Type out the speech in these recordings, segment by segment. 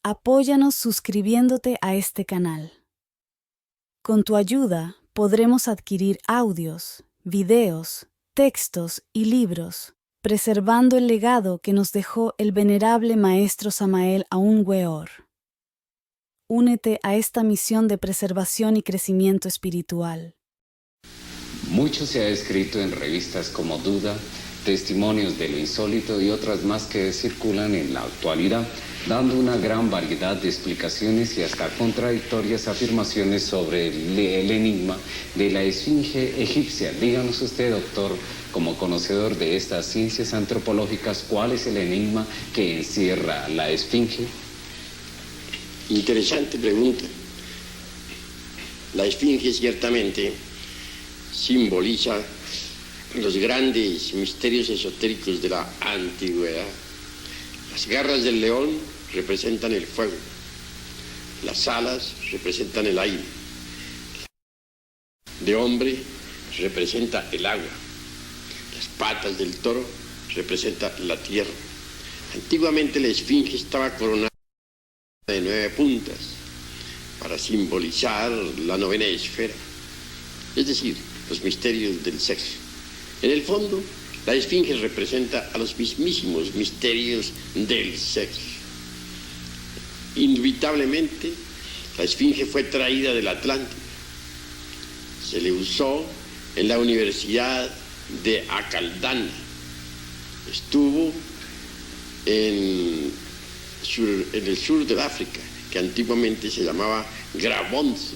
apóyanos suscribiéndote a este canal. Con tu ayuda podremos adquirir audios, videos, textos y libros, preservando el legado que nos dejó el venerable maestro Samael Aun Weor. Únete a esta misión de preservación y crecimiento espiritual. Mucho se ha escrito en revistas como Duda, Testimonios de lo Insólito y otras más que circulan en la actualidad, dando una gran variedad de explicaciones y hasta contradictorias afirmaciones sobre el enigma de la esfinge egipcia. Díganos usted, doctor, como conocedor de estas ciencias antropológicas, ¿cuál es el enigma que encierra la esfinge? Interesante pregunta. La esfinge ciertamente simboliza los grandes misterios esotéricos de la antigüedad. Las garras del león representan el fuego, las alas representan el aire, de hombre representa el agua, las patas del toro representan la tierra. Antiguamente la esfinge estaba coronada de 9 puntas para simbolizar la novena esfera, es decir, los misterios del sexo. En el fondo, la esfinge representa a los mismísimos misterios del sexo. Indubitablemente, la esfinge fue traída del Atlántico. Se le usó en la Universidad de Acaldana. Estuvo en el sur del África, que antiguamente se llamaba Grabonce,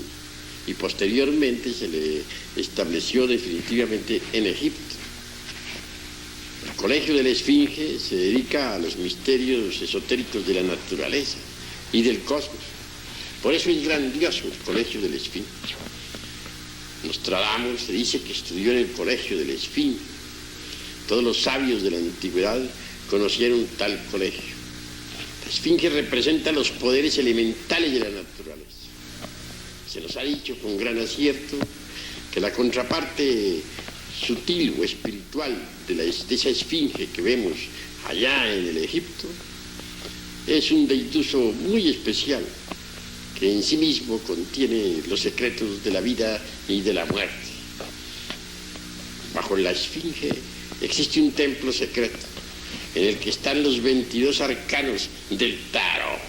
y posteriormente se le estableció definitivamente en Egipto. El Colegio de la Esfinge se dedica a los misterios esotéricos de la naturaleza y del cosmos. Por eso es grandioso el Colegio de la Esfinge. Nostradamus se dice que estudió en el Colegio de la Esfinge. Todos los sabios de la antigüedad conocieron tal colegio. La Esfinge representa los poderes elementales de la naturaleza. Se nos ha dicho con gran acierto que la contraparte sutil o espiritual de esa esfinge que vemos allá en el Egipto es un deituso muy especial que en sí mismo contiene los secretos de la vida y de la muerte. Bajo la esfinge existe un templo secreto en el que están los 22 arcanos del tarot.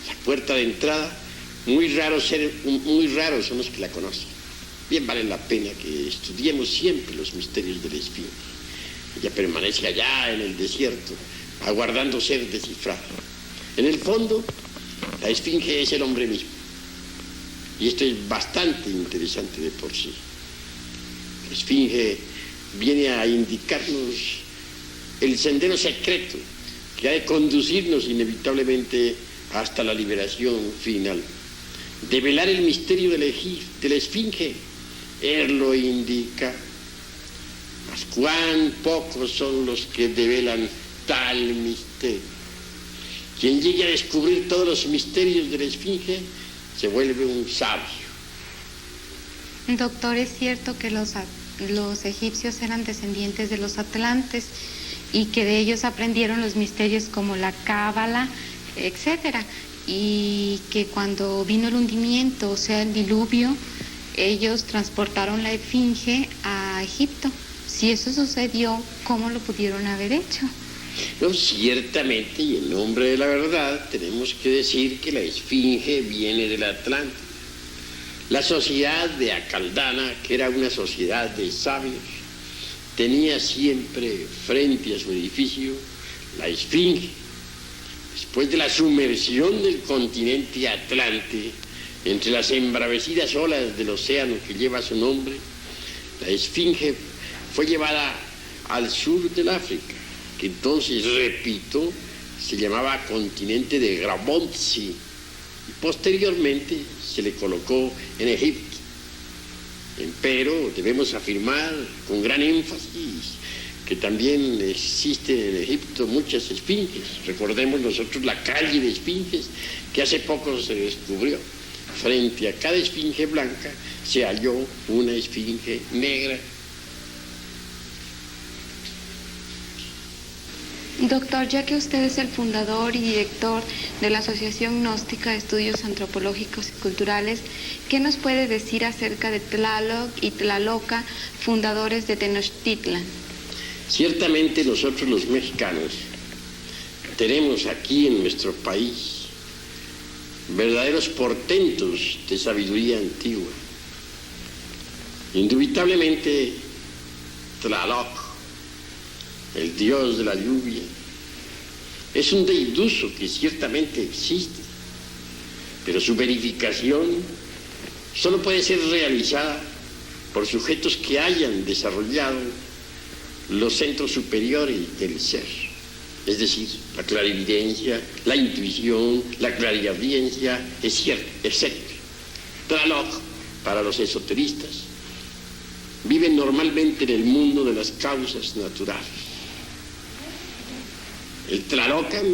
La puerta de entrada, muy raros son los que la conocen. Bien vale la pena que estudiemos siempre los misterios de la esfinge. Ella permanece allá en el desierto, aguardando ser descifrada. En el fondo, la esfinge es el hombre mismo. Y esto es bastante interesante de por sí. La esfinge viene a indicarnos el sendero secreto que ha de conducirnos inevitablemente hasta la liberación final. Develar el misterio de la esfinge, él lo indica. Mas cuán pocos son los que develan tal misterio. Quien llegue a descubrir todos los misterios de la esfinge se vuelve un sabio. Doctor, es cierto que los egipcios eran descendientes de los atlantes y que de ellos aprendieron los misterios como la cábala, etcétera, y que cuando vino el hundimiento, o sea, el diluvio, ellos transportaron la esfinge a Egipto. Si eso sucedió, ¿cómo lo pudieron haber hecho? No, ciertamente, y en nombre de la verdad, tenemos que decir que la esfinge viene del Atlántico. La sociedad de Acaldana, que era una sociedad de sabios, tenía siempre frente a su edificio la esfinge. Después de la sumersión del continente Atlante, entre las embravecidas olas del océano que lleva su nombre, la esfinge fue llevada al sur del África, que entonces, repito, se llamaba continente de Grabonce, y posteriormente se le colocó en Egipto. Pero debemos afirmar con gran énfasis que también existen en Egipto muchas esfinges. Recordemos nosotros la calle de esfinges que hace poco se descubrió. Frente a cada esfinge blanca se halló una esfinge negra. Doctor, ya que usted es el fundador y director de la Asociación Gnóstica de Estudios Antropológicos y Culturales, ¿qué nos puede decir acerca de Tlaloc y Tlaloca, fundadores de Tenochtitlan? Ciertamente nosotros los mexicanos tenemos aquí en nuestro país verdaderos portentos de sabiduría antigua. Indubitablemente Tlaloc, el dios de la lluvia, es un deiduso que ciertamente existe, pero su verificación solo puede ser realizada por sujetos que hayan desarrollado los centros superiores del ser, es decir, la clarividencia, la intuición, la clariaudiencia, etc. Tlaloc, para los esoteristas, viven normalmente en el mundo de las causas naturales. El Tlalocan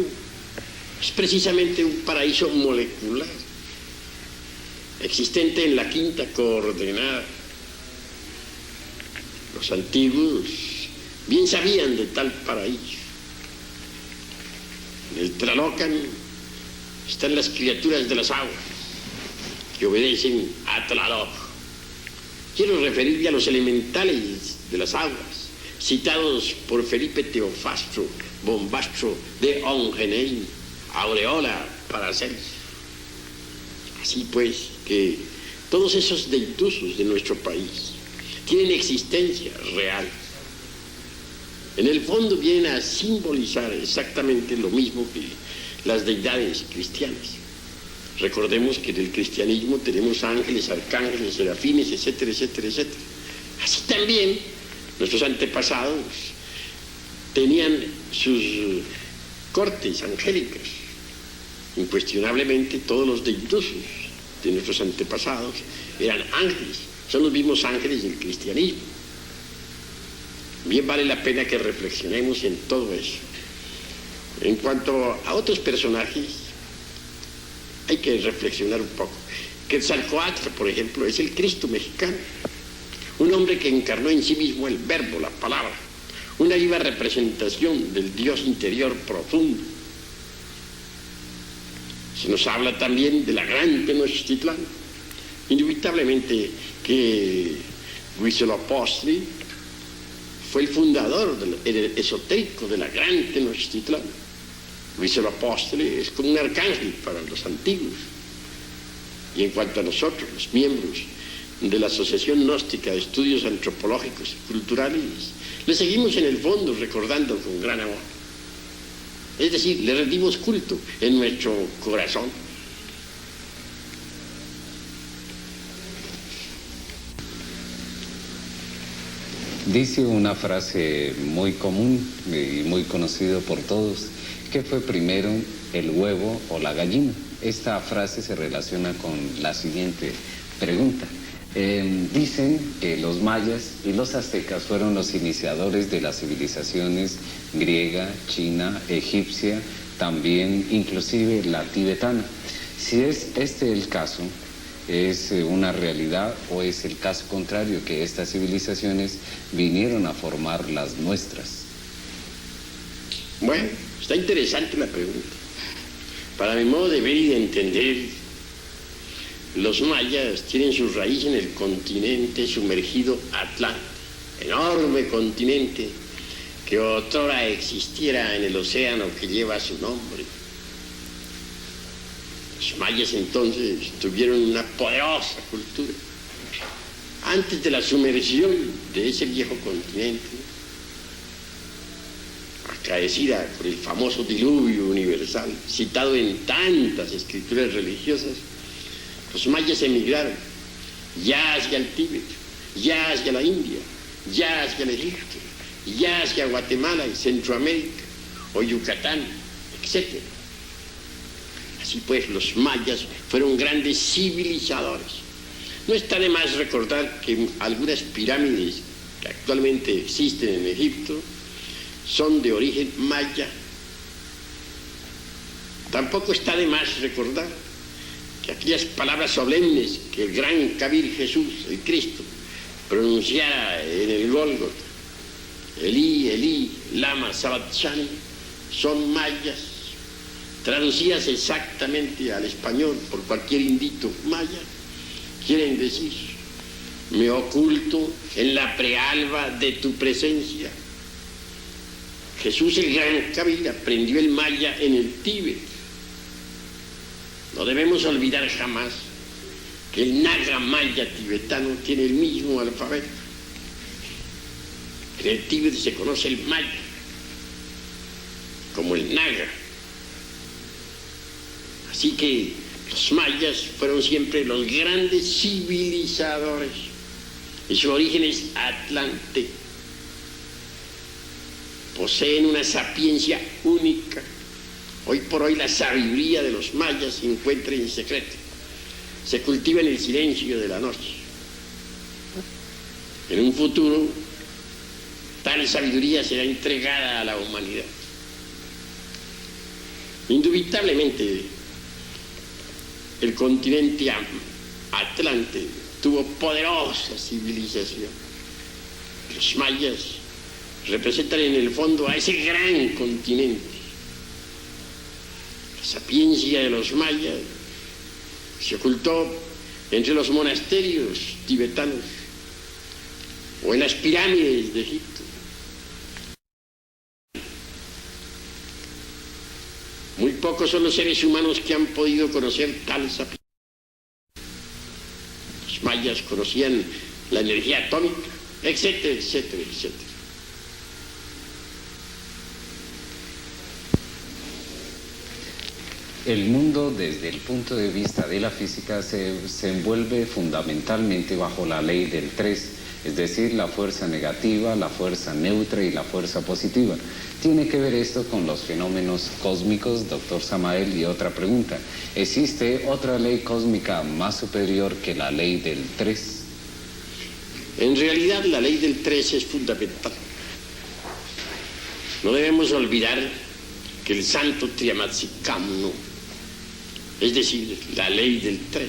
es precisamente un paraíso molecular, existente en la quinta coordenada. Los antiguos bien sabían de tal paraíso. En el Tlalocan están las criaturas de las aguas, que obedecen a Tlaloc. Quiero referirme a los elementales de las aguas, citados por Felipe Teofastro, Bombastro de Ongenheim, Aureola, Paracelso. Así pues, que todos esos deidusos de nuestro país tienen existencia real. En el fondo vienen a simbolizar exactamente lo mismo que las deidades cristianas. Recordemos que en el cristianismo tenemos ángeles, arcángeles, serafines, etcétera, etcétera, etcétera. Así también nuestros antepasados tenían sus cortes angélicas. Incuestionablemente todos los deidusos de nuestros antepasados eran ángeles, son los mismos ángeles del cristianismo. Bien vale la pena que reflexionemos en todo eso. En cuanto a otros personajes, hay que reflexionar un poco. Quetzalcóatl, por ejemplo, es el Cristo mexicano, un hombre que encarnó en sí mismo el verbo, la palabra, una viva representación del Dios interior profundo. Se nos habla también de la gran Tenochtitlán. Indubitablemente que Huitzilopochtli fue el fundador el esotérico de la gran Tenochtitlán. Huitzilopochtli es como un arcángel para los antiguos. Y en cuanto a nosotros, los miembros de la Asociación Gnóstica de Estudios Antropológicos y Culturales, le seguimos en el fondo recordando con gran amor. Es decir, le rendimos culto en nuestro corazón. Dice una frase muy común y muy conocida por todos: ¿qué fue primero, el huevo o la gallina? Esta frase se relaciona con la siguiente pregunta. Dicen que los mayas y los aztecas fueron los iniciadores de las civilizaciones griega, china, egipcia, también inclusive la tibetana. Si es este el caso, ¿es una realidad o es el caso contrario, que estas civilizaciones vinieron a formar las nuestras? Bueno, está interesante la pregunta. Para mi modo de ver y de entender, los mayas tienen su raíz en el continente sumergido Atlántico, enorme continente que otrora existiera en el océano que lleva su nombre. Los mayas entonces tuvieron una poderosa cultura. Antes de la sumersión de ese viejo continente, acaecida por el famoso diluvio universal, citado en tantas escrituras religiosas, los mayas emigraron ya hacia el Tíbet, ya hacia la India, ya hacia el Egipto, ya hacia Guatemala y Centroamérica, o Yucatán, etc. Así pues, los mayas fueron grandes civilizadores. No está de más recordar que algunas pirámides que actualmente existen en Egipto son de origen maya. Tampoco está de más recordar que aquellas palabras solemnes que el gran Kabir Jesús, el Cristo, pronunciara en el Gólgota, Elí, Elí, lama sabachthani, son mayas, traducidas exactamente al español por cualquier indito maya, quieren decir: me oculto en la prealba de tu presencia. Jesús el Gran Kabir aprendió el maya en el Tíbet. No debemos olvidar jamás que el naga maya tibetano tiene el mismo alfabeto. En el Tíbet se conoce el maya como el naga. Así que los mayas fueron siempre los grandes civilizadores y su origen es Atlante. Poseen una sapiencia única. Hoy por hoy la sabiduría de los mayas se encuentra en secreto. Se cultiva en el silencio de la noche. En un futuro, tal sabiduría será entregada a la humanidad. Indubitablemente, el continente Atlante tuvo poderosa civilización. Los mayas representan en el fondo a ese gran continente. La sapiencia de los mayas se ocultó entre los monasterios tibetanos o en las pirámides de Egipto. Muy pocos son los seres humanos que han podido conocer tal sapiencia. Los mayas conocían la energía atómica, etcétera, etcétera, etcétera. El mundo, desde el punto de vista de la física, se envuelve fundamentalmente bajo la ley del 3, es decir, la fuerza negativa, la fuerza neutra y la fuerza positiva. ¿Tiene que ver esto con los fenómenos cósmicos, doctor Samael? Y otra pregunta, ¿existe otra ley cósmica más superior que la ley del 3? En realidad, la ley del 3 es fundamental. No debemos olvidar que el santo Triamatsikhamnu, es decir, la ley del 3,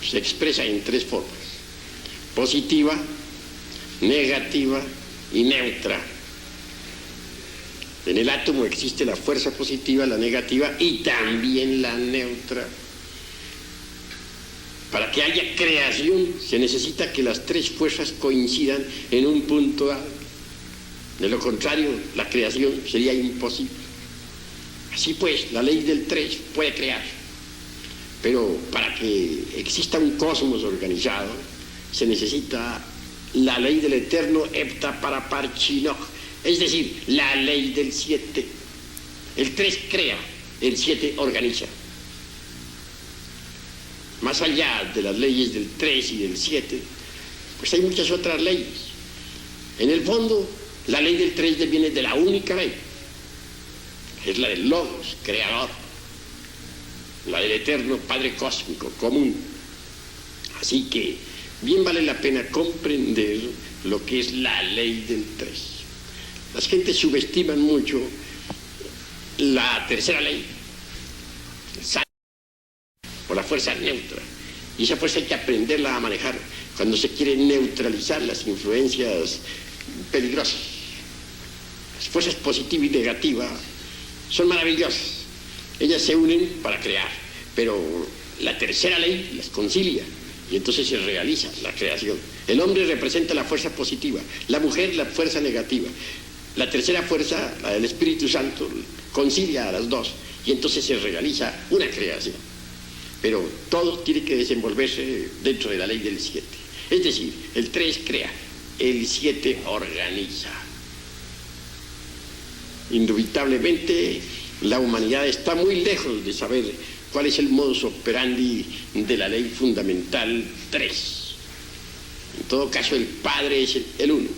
se expresa en 3 formas: positiva, negativa y neutra. En el átomo existe la fuerza positiva, la negativa y también la neutra. Para que haya creación se necesita que las 3 fuerzas coincidan en un punto dado. De lo contrario, la creación sería imposible. Así pues, la ley del 3 puede crear, pero para que exista un cosmos organizado se necesita la ley del eterno Heptaparaparchinoj, es decir, la ley del 7. El 3 crea, el 7 organiza. Más allá de las leyes del 3 y del 7, pues hay muchas otras leyes. En el fondo, la ley del 3 deviene de la única ley. Es la del Logos, creador. La del eterno Padre Cósmico, común. Así que bien vale la pena comprender lo que es la ley del 3. Las gentes subestiman mucho la tercera ley, o la fuerza neutra. Y esa fuerza hay que aprenderla a manejar cuando se quieren neutralizar las influencias peligrosas. Las fuerzas positiva y negativa son maravillosas. Ellas se unen para crear, pero la tercera ley las concilia y entonces se realiza la creación. El hombre representa la fuerza positiva, la mujer la fuerza negativa. La tercera fuerza, la del Espíritu Santo, concilia a las dos y entonces se realiza una creación. Pero todo tiene que desenvolverse dentro de la ley del 7. Es decir, el 3 crea, el 7 organiza. Indubitablemente, la humanidad está muy lejos de saber cuál es el modus operandi de la ley fundamental 3. En todo caso, el Padre es el 1,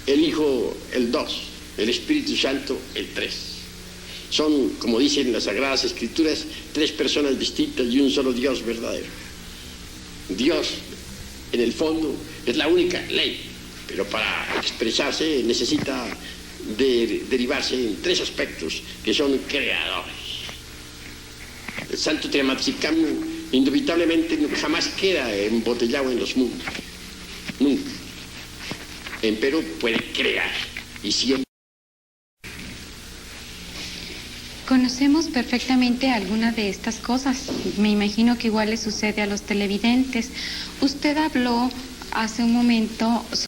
el Hijo el 2, el Espíritu Santo el 3. Son, como dicen las Sagradas Escrituras, 3 personas distintas y un solo Dios verdadero. Dios, en el fondo, es la única ley, pero para expresarse necesita derivarse en 3 aspectos que son creadores. El santo Triamatsikhamnu indubitablemente jamás queda embotellado en los mundos, nunca. Empero puede crear y siempre Conocemos perfectamente algunas de estas cosas. Me imagino que igual le sucede a los televidentes. Usted habló hace un momento sobre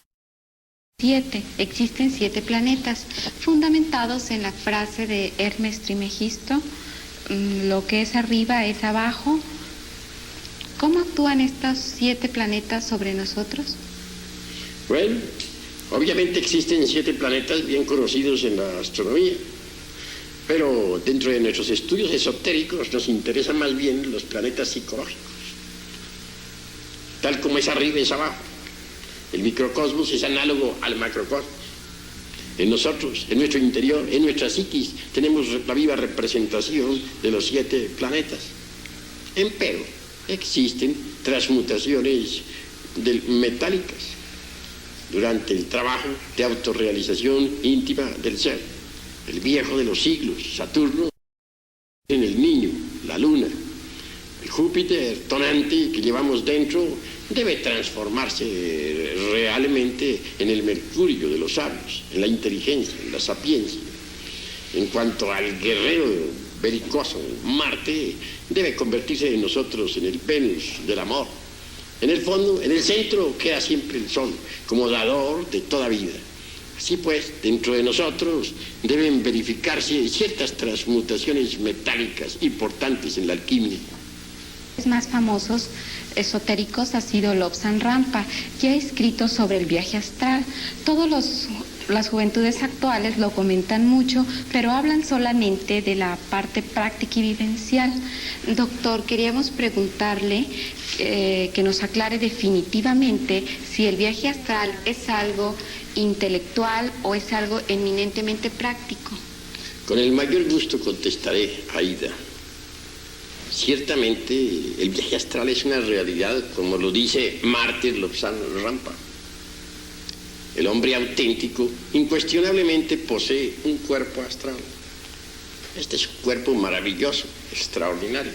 7. Existen 7 planetas, fundamentados en la frase de Hermes Trismegisto, lo que es arriba es abajo. ¿Cómo actúan estos 7 planetas sobre nosotros? Bueno, obviamente existen 7 planetas bien conocidos en la astronomía, pero dentro de nuestros estudios esotéricos nos interesan más bien los planetas psicológicos. Tal como es arriba es abajo. El microcosmos es análogo al macrocosmos. En nosotros, en nuestro interior, en nuestra psiquis, tenemos la viva representación de los 7 planetas. Empero, existen transmutaciones metálicas durante el trabajo de autorrealización íntima del ser. El viejo de los siglos, Saturno, en el niño, la luna. El Júpiter tonante que llevamos dentro debe transformarse realmente en el Mercurio de los sabios, en la inteligencia, en la sapiencia. En cuanto al guerrero belicoso, Marte, debe convertirse en nosotros en el Venus del amor. En el fondo, en el centro, queda siempre el Sol, como dador de toda vida. Así pues, dentro de nosotros deben verificarse ciertas transmutaciones metálicas importantes en la alquimia. Los más famosos esotéricos ha sido Lobsang Rampa, que ha escrito sobre el viaje astral. Las juventudes actuales lo comentan mucho, pero hablan solamente de la parte práctica y vivencial. Doctor, queríamos preguntarle que nos aclare definitivamente si el viaje astral es algo intelectual o es algo eminentemente práctico. Con el mayor gusto contestaré, Aida. Ciertamente, el viaje astral es una realidad, como lo dice Martin Lobsang Rampa. El hombre auténtico, incuestionablemente, posee un cuerpo astral. Este es un cuerpo maravilloso, extraordinario,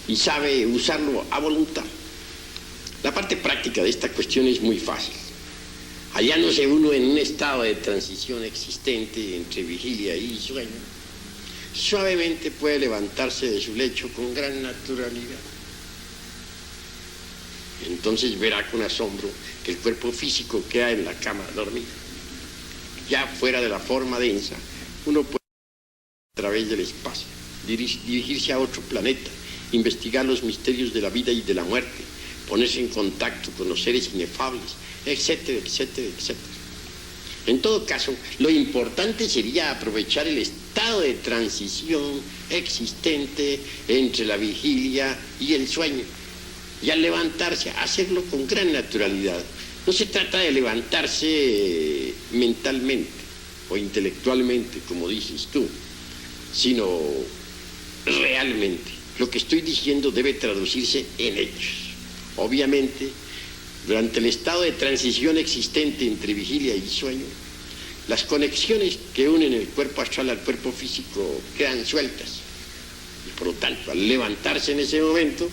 y sabe usarlo a voluntad. La parte práctica de esta cuestión es muy fácil. Hallándose uno en un estado de transición existente entre vigilia y sueño, suavemente puede levantarse de su lecho con gran naturalidad. Entonces verá con asombro que el cuerpo físico queda en la cama dormida. Ya fuera de la forma densa, uno puede a través del espacio dirigirse a otro planeta, investigar los misterios de la vida y de la muerte, ponerse en contacto con los seres inefables, etcétera, etcétera, etcétera. En todo caso, lo importante sería aprovechar el estado de transición existente entre la vigilia y el sueño. Y al levantarse, hacerlo con gran naturalidad. No se trata de levantarse mentalmente o intelectualmente, como dices tú, sino realmente. Lo que estoy diciendo debe traducirse en hechos. Obviamente, durante el estado de transición existente entre vigilia y sueño, las conexiones que unen el cuerpo astral al cuerpo físico quedan sueltas. Y por lo tanto, al levantarse en ese momento,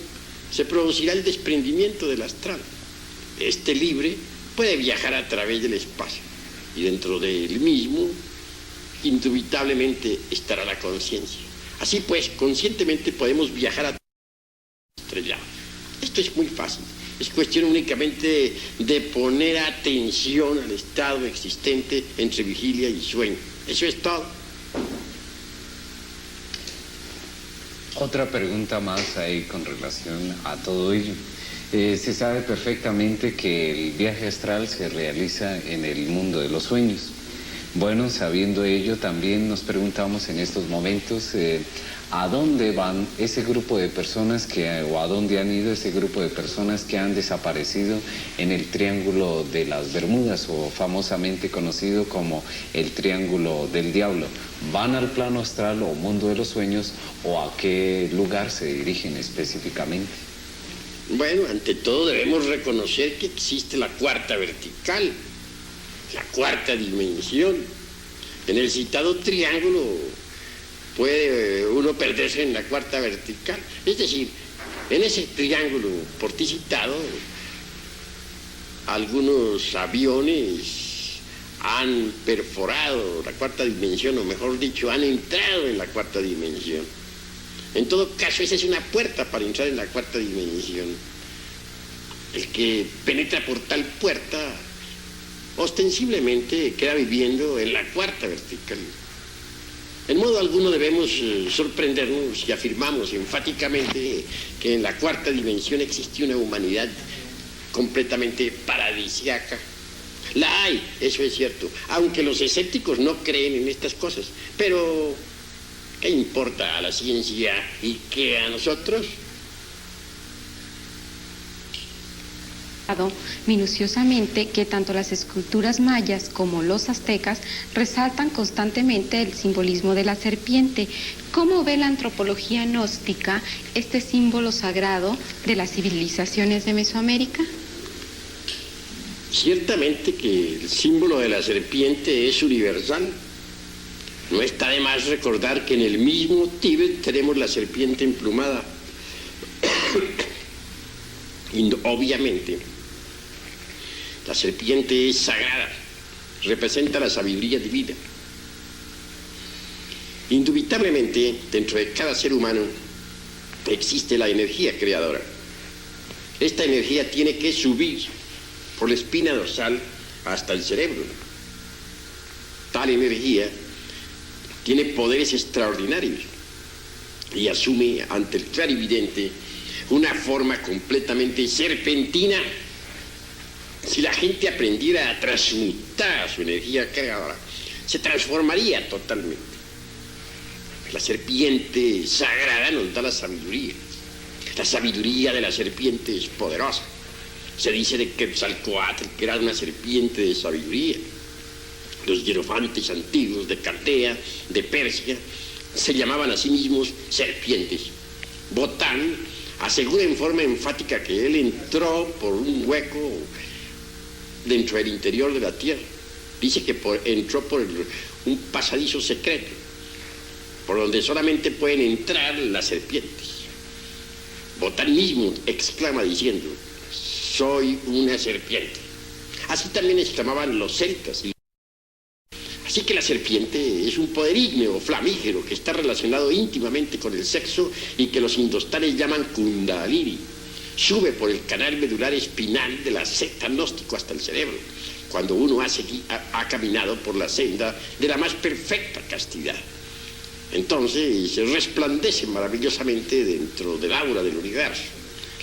se producirá el desprendimiento del astral. Este libre puede viajar a través del espacio y dentro del mismo, indubitablemente, estará la conciencia. Así pues, conscientemente podemos viajar a estrellado. Esto es muy fácil. Es cuestión únicamente de poner atención al estado existente entre vigilia y sueño. Eso es todo. Otra pregunta más ahí con relación a todo ello. Se sabe perfectamente que el viaje astral se realiza en el mundo de los sueños. Bueno, sabiendo ello, también nos preguntamos en estos momentos a dónde van ese grupo de personas o a dónde han ido ese grupo de personas que han desaparecido en el Triángulo de las Bermudas, o famosamente conocido como el Triángulo del Diablo. ¿Van al plano astral o mundo de los sueños, o a qué lugar se dirigen específicamente? Bueno, ante todo debemos reconocer que existe la cuarta vertical, la cuarta dimensión. En el citado triángulo puede uno perderse en la cuarta vertical. Es decir, en ese triángulo por ti citado, algunos aviones han perforado la cuarta dimensión, o mejor dicho, han entrado en la cuarta dimensión. En todo caso, esa es una puerta para entrar en la cuarta dimensión. El que penetra por tal puerta, ostensiblemente queda viviendo en la cuarta vertical. En modo alguno debemos sorprendernos si afirmamos enfáticamente que en la cuarta dimensión existe una humanidad completamente paradisíaca. La hay, eso es cierto, aunque los escépticos no creen en estas cosas. Pero, ¿qué importa a la ciencia y qué a nosotros? Minuciosamente que tanto las esculturas mayas como los aztecas resaltan constantemente el simbolismo de la serpiente. ¿Cómo ve la antropología gnóstica este símbolo sagrado de las civilizaciones de Mesoamérica? Ciertamente que el símbolo de la serpiente es universal. No está de más recordar que en el mismo Tíbet tenemos la serpiente emplumada. Y obviamente, la serpiente es sagrada, representa la sabiduría divina. Indubitablemente, dentro de cada ser humano existe la energía creadora. Esta energía tiene que subir por la espina dorsal hasta el cerebro. Tal energía tiene poderes extraordinarios y asume ante el clarividente una forma completamente serpentina. Si la gente aprendiera a transmutar su energía creadora, se transformaría totalmente. La serpiente sagrada nos da la sabiduría. La sabiduría de la serpiente es poderosa. Se dice de Quetzalcóatl que era una serpiente de sabiduría. Los hierofantes antiguos de Caldea, de Persia, se llamaban a sí mismos serpientes. Botán asegura en forma enfática que él entró por un hueco dentro del interior de la tierra. Dice que entró por un pasadizo secreto, por donde solamente pueden entrar las serpientes. Botán mismo exclama diciendo: soy una serpiente. Así también exclamaban los celtas. Así que la serpiente es un poder ígneo, flamígero, que está relacionado íntimamente con el sexo y que los indostanes llaman Kundalini. Sube por el canal medular espinal de la secta gnóstico hasta el cerebro, cuando uno ha caminado por la senda de la más perfecta castidad. Entonces resplandece maravillosamente dentro del aura del universo.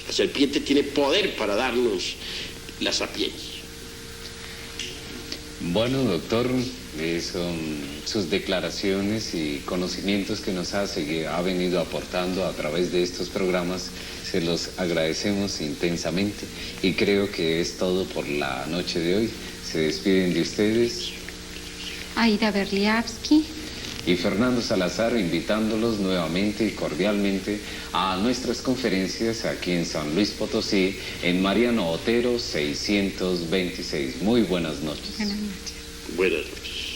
La serpiente tiene poder para darnos la sapiencia. Bueno, doctor, son sus declaraciones y conocimientos que nos ha venido aportando a través de estos programas. Se los agradecemos intensamente y creo que es todo por la noche de hoy. Se despiden de ustedes Aida Berliavsky y Fernando Salazar, invitándolos nuevamente y cordialmente a nuestras conferencias aquí en San Luis Potosí, en Mariano Otero 626. Muy buenas noches. Buenas noches. Buenas noches.